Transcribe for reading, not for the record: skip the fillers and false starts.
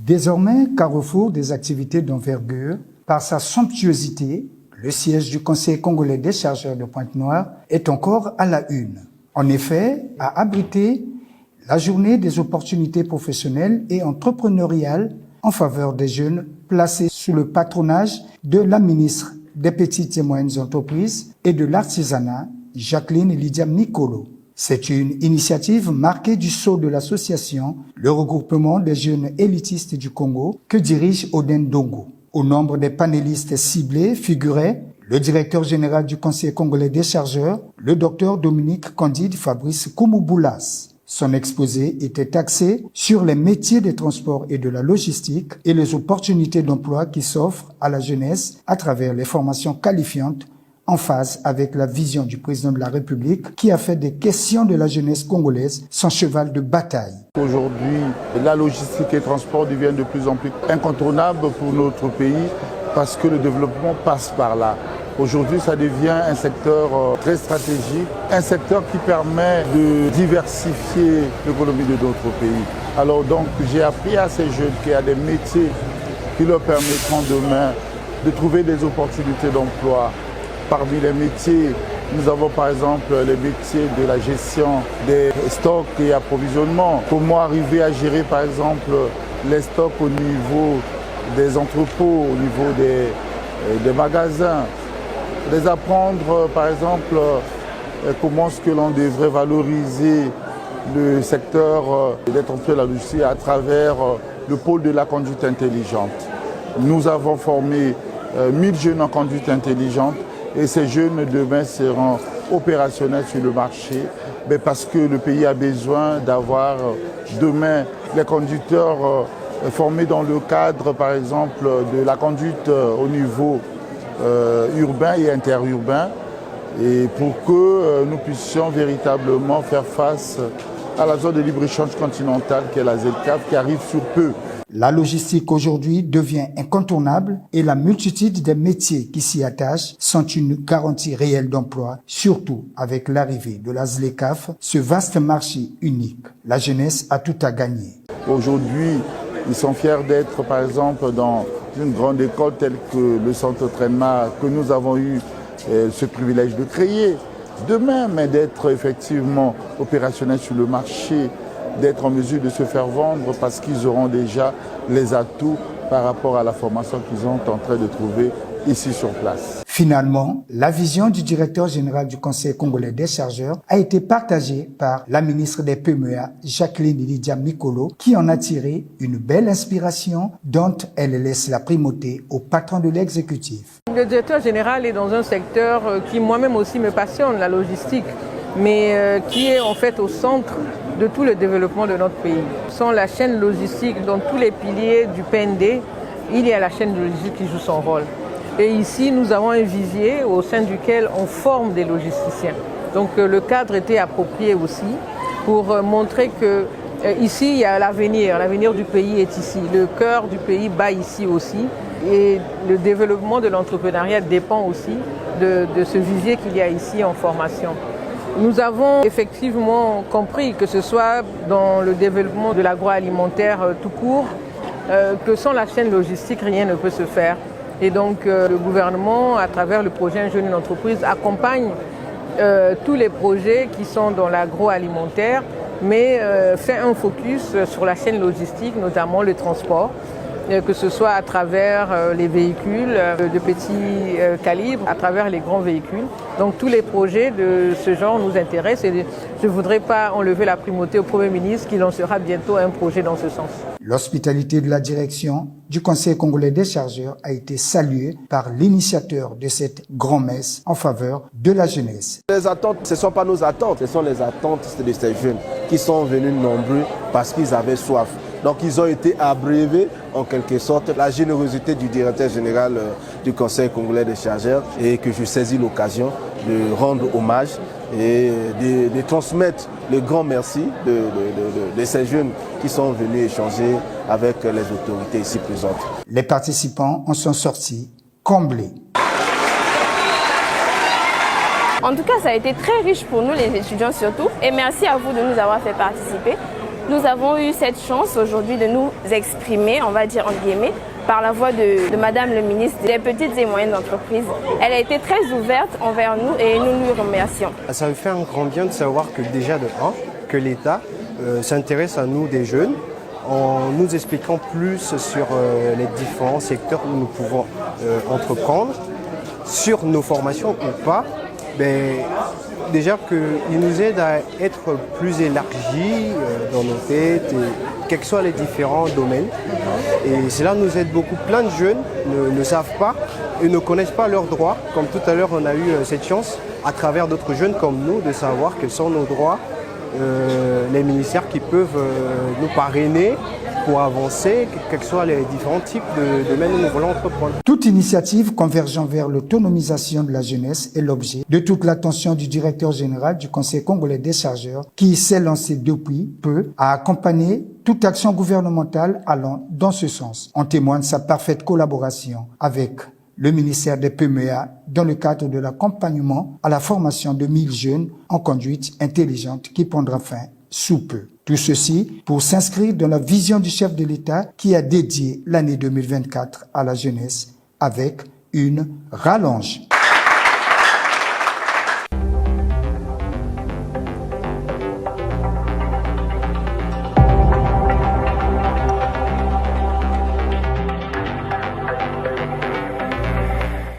Désormais, carrefour des activités d'envergure, par sa somptuosité, le siège du Conseil congolais des chargeurs de Pointe-Noire est encore à la une. En effet, a abrité la journée des opportunités professionnelles et entrepreneuriales en faveur des jeunes placés sous le patronage de la ministre des Petites et Moyennes Entreprises et de l'Artisanat, Jacqueline Lydia Mikolo. C'est une initiative marquée du sceau de l'association, le regroupement des jeunes élitistes du Congo, que dirige Oden Dongo. Au nombre des panélistes ciblés figurait le directeur général du Conseil congolais des chargeurs, le docteur Dominique Candide Fabrice Koumou-Boulas. Son exposé était axé sur les métiers des transports et de la logistique et les opportunités d'emploi qui s'offrent à la jeunesse à travers les formations qualifiantes en phase avec la vision du président de la République qui a fait des questions de la jeunesse congolaise son cheval de bataille. Aujourd'hui, la logistique et le transport deviennent de plus en plus incontournables pour notre pays parce que le développement passe par là. Aujourd'hui, ça devient un secteur très stratégique, un secteur qui permet de diversifier l'économie de notre pays. Alors donc, j'ai appris à ces jeunes qu'il y a des métiers qui leur permettront demain de trouver des opportunités d'emploi. Parmi les métiers, nous avons par exemple les métiers de la gestion des stocks et approvisionnement. Comment arriver à gérer par exemple les stocks au niveau des entrepôts, au niveau des magasins. Les apprendre par exemple comment est-ce que l'on devrait valoriser le secteur des transports et de la logistique à travers le pôle de la conduite intelligente. Nous avons formé 1000 jeunes en conduite intelligente. Et ces jeunes demain seront opérationnels sur le marché parce que le pays a besoin d'avoir demain les conducteurs formés dans le cadre par exemple de la conduite au niveau urbain et interurbain et pour que nous puissions véritablement faire face à la zone de libre-échange continentale qui est la ZCAF qui arrive sur peu. La logistique aujourd'hui devient incontournable et la multitude des métiers qui s'y attachent sont une garantie réelle d'emploi, surtout avec l'arrivée de la ZLECAF, ce vaste marché unique. La jeunesse a tout à gagner. Aujourd'hui, ils sont fiers d'être par exemple dans une grande école telle que le centre Trenma que nous avons eu ce privilège de créer. Demain, mais d'être effectivement opérationnels sur le marché, d'être en mesure de se faire vendre parce qu'ils auront déjà les atouts par rapport à la formation qu'ils sont en train de trouver ici sur place. Finalement, la vision du directeur général du Conseil congolais des chargeurs a été partagée par la ministre des PMEA, Jacqueline Lydia Mikolo, qui en a tiré une belle inspiration dont elle laisse la primauté au patron de l'exécutif. Le directeur général est dans un secteur qui moi-même aussi me passionne, la logistique, mais qui est en fait au centre de tout le développement de notre pays. Sans la chaîne logistique, dans tous les piliers du PND, il y a la chaîne logistique qui joue son rôle. Et ici, nous avons un visier au sein duquel on forme des logisticiens. Donc le cadre était approprié aussi pour montrer que ici, il y a l'avenir du pays est ici. Le cœur du pays bat ici aussi. Et le développement de l'entrepreneuriat dépend aussi de ce visier qu'il y a ici en formation. Nous avons effectivement compris que ce soit dans le développement de l'agroalimentaire tout court, que sans la chaîne logistique, rien ne peut se faire. Et donc le gouvernement, à travers le projet Un jeune une entreprise, accompagne tous les projets qui sont dans l'agroalimentaire, mais fait un focus sur la chaîne logistique, notamment le transport, que ce soit à travers les véhicules de petit calibre, à travers les grands véhicules. Donc tous les projets de ce genre nous intéressent et je ne voudrais pas enlever la primauté au Premier ministre qui lancera bientôt un projet dans ce sens. L'hospitalité de la direction du Conseil congolais des chargeurs a été saluée par l'initiateur de cette grand-messe en faveur de la jeunesse. Les attentes, ce ne sont pas nos attentes, ce sont les attentes de ces jeunes qui sont venus nombreux parce qu'ils avaient soif. Donc ils ont été abreuvés en quelque sorte la générosité du directeur général du Conseil congolais des chargeurs et que je saisis l'occasion de rendre hommage et de transmettre le grand merci de ces jeunes qui sont venus échanger avec les autorités ici présentes. Les participants en sont sortis comblés. En tout cas, ça a été très riche pour nous, les étudiants surtout. Et merci à vous de nous avoir fait participer. Nous avons eu cette chance aujourd'hui de nous exprimer, on va dire entre guillemets, par la voix de Madame le ministre des petites et moyennes entreprises. Elle a été très ouverte envers nous et nous lui remercions. Ça me fait un grand bien de savoir que déjà que l'État s'intéresse à nous des jeunes en nous expliquant plus sur les différents secteurs où nous pouvons entreprendre, sur nos formations ou pas. Déjà qu'il nous aide à être plus élargis dans nos têtes, quels que soient les différents domaines. Et cela nous aide beaucoup. Plein de jeunes ne savent pas et ne connaissent pas leurs droits. Comme tout à l'heure, on a eu cette chance, à travers d'autres jeunes comme nous, de savoir quels sont nos droits, les ministères qui peuvent nous parrainer pour avancer, quels que soient les différents types de domaines où nous voulons entreprendre. Toute initiative convergeant vers l'autonomisation de la jeunesse est l'objet de toute l'attention du directeur général du Conseil congolais des chargeurs, qui s'est lancé depuis peu à accompagner toute action gouvernementale allant dans ce sens. En témoigne sa parfaite collaboration avec le ministère des PMEA dans le cadre de l'accompagnement à la formation de 1000 jeunes en conduite intelligente qui prendra fin sous peu. Tout ceci pour s'inscrire dans la vision du chef de l'État qui a dédié l'année 2024 à la jeunesse avec une rallonge.